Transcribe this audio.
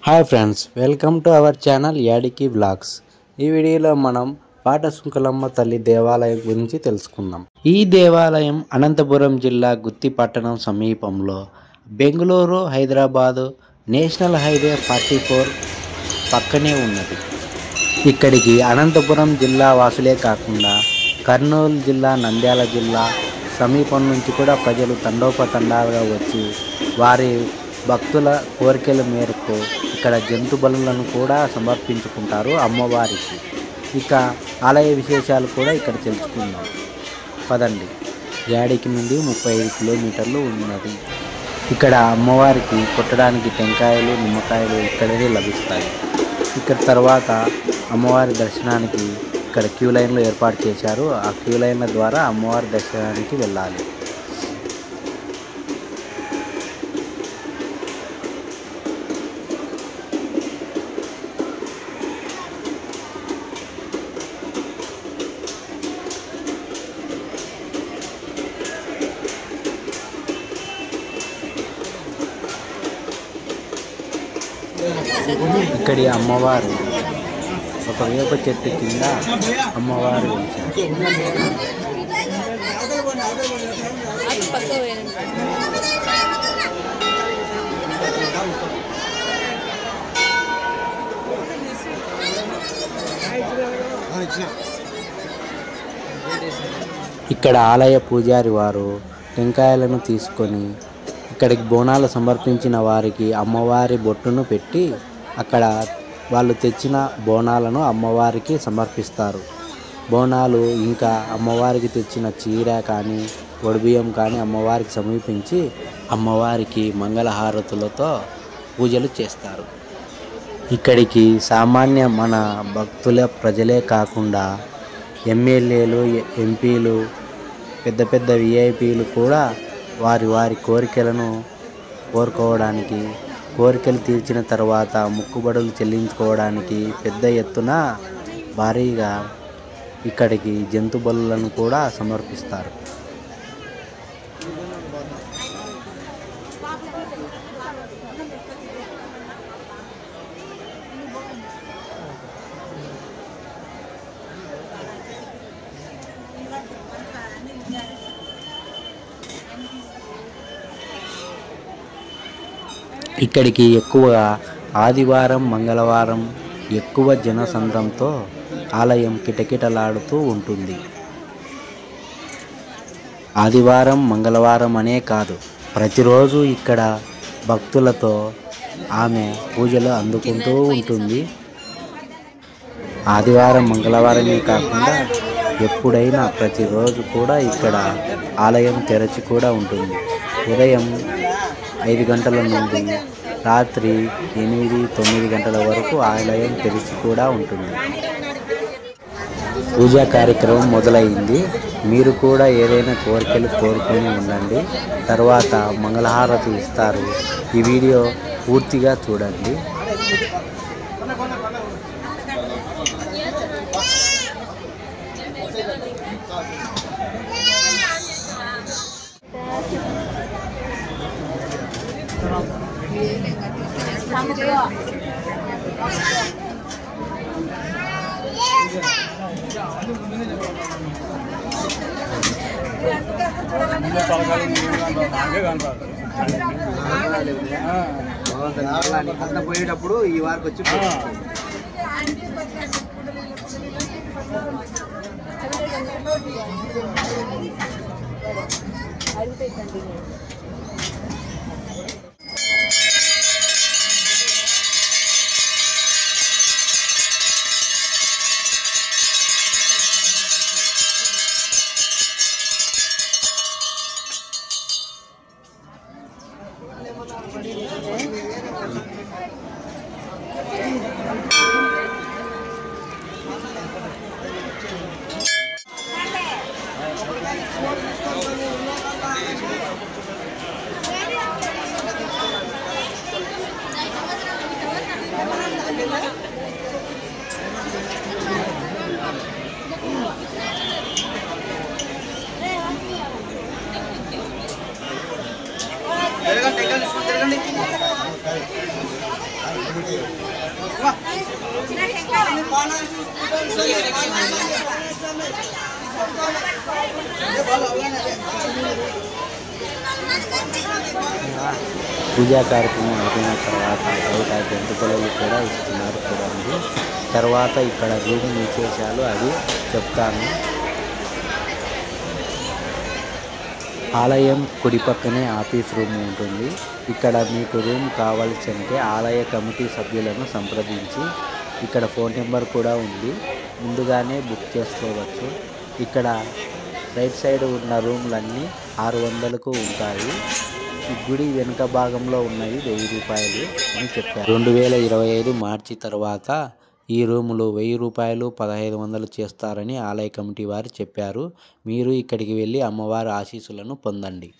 Hi friends, welcome to our channel యాడికి vlogs. ఈ వీడియోలో మనం పాటసుంకలమ్మ తల్లి దేవాలయం గురించి తెలుసుకుందాం. ఈ దేవాలయం అనంతపురం జిల్లా గుత్తి పట్టణం సమీపంలో బెంగళూరు హైదరాబాదు నేషనల్ హైవే 44 పక్కనే ఉన్నది. ఇక్కడికి అనంతపురం జిల్లా వాసులే కాకుండా కర్నూలు జిల్లా, నంద్యాల జిల్లా సమీపం నుంచి కూడా ప్రజలు తండోపతండాలుగా వచ్చి వారి భక్తుల కోరికల మేరకు ఇక్కడ జంతు బలులను కూడా సమర్పించుకుంటారు అమ్మవారికి. ఇక ఆలయ విశేషాలు కూడా ఇక్కడ తెలుసుకుందాం. పదండి. యాడికి నుండి 35 కిలోమీటర్లు ఉన్నది. ఇక్కడ అమ్మవారికి కొట్టడానికి టెంకాయలు, నిమ్మకాయలు ఇక్కడే లభిస్తాయి. ఇక్కడ తర్వాత అమ్మవారి దర్శనానికి ఇక్కడ క్యూ లైన్లు ఏర్పాటు చేశారు. ఆ క్యూ లైన్ల ద్వారా అమ్మవారి దర్శనానికి వెళ్ళాలి. ఇక్కడి అమ్మవారు ఒక వేప చెట్టు కింద అమ్మవారు వెలిచారు. ఇక్కడ ఆలయ పూజారి వారు టెంకాయలను తీసుకొని ఇక్కడికి బోనాలు సమర్పించిన వారికి అమ్మవారి బొట్టును పెట్టి అక్కడ వాళ్ళు తెచ్చిన బోనాలను అమ్మవారికి సమర్పిస్తారు. బోనాలు ఇంకా అమ్మవారికి తెచ్చిన చీర కానీ వడిబియ్యం కానీ అమ్మవారికి సమర్పించి అమ్మవారికి మంగళహారతులతో పూజలు చేస్తారు. ఇక్కడికి సామాన్య మన భక్తుల ప్రజలే కాకుండా ఎమ్మెల్యేలు, ఎంపీలు, పెద్ద పెద్ద విఐపీలు కూడా వారి కోరికలను కోరుకోవడానికి, కోరికలు తీర్చిన తర్వాత మొక్కుబడులు చెల్లించుకోవడానికి పెద్ద ఎత్తున భారీగా ఇక్కడికి జంతు బలులను కూడా సమర్పిస్తారు. ఇక్కడికి ఎక్కువగా ఆదివారం, మంగళవారం ఎక్కువ జనసంద్రంతో ఆలయం కిటకిటలాడుతూ ఉంటుంది. ఆదివారం, మంగళవారం అనే కాదు, ప్రతిరోజు ఇక్కడ భక్తులతో ఆమె పూజలు అందుకుంటూ ఉంటుంది. ఆదివారం, మంగళవారమే కాకుండా ఎప్పుడైనా ప్రతిరోజు కూడా ఇక్కడ ఆలయం తెరచి కూడా ఉంటుంది. ఉదయం 5 గంటల నుండి రాత్రి 8-9 గంటల వరకు ఆలయం తెరిచి కూడా ఉంటుంది. పూజా కార్యక్రమం మొదలైంది. మీరు కూడా ఏదైనా కోరికలు కోరుకొని ఉండండి. తర్వాత మంగళహారతి ఇస్తారు. ఈ వీడియో పూర్తిగా చూడండి. పోయేటప్పుడు ఈ వారికి వచ్చి పూజా కార్యక్రమం అయిపోయిన తర్వాత బయట జంతువులు కూడా ఇస్తున్నారు చూడండి. తర్వాత ఇక్కడ రూమ్ విశేషాలు అవి చెప్తాను. ఆలయం కుడి పక్కనే ఆఫీస్ రూమ్ ఉంటుంది. ఇక్కడ మీకు రూమ్ కావాల్సింటే ఆలయ కమిటీ సభ్యులను సంప్రదించి ఇక్కడ ఫోన్ నెంబర్ కూడా ఉంది, ముందుగానే బుక్ చేసుకోవచ్చు. ఇక్కడ రైట్ సైడ్ ఉన్న రూమ్లన్నీ 600కు ఉంటాయి. ఈ గుడి వెనుక భాగంలో ఉన్నవి 1000 రూపాయలు అని చెప్పారు. 2025 మార్చి తర్వాత ఈ రూములు 1000 రూపాయలు 1500 చేస్తారని ఆలయ కమిటీ వారు చెప్పారు. మీరు ఇక్కడికి వెళ్ళి అమ్మవారి ఆశీస్సులను పొందండి.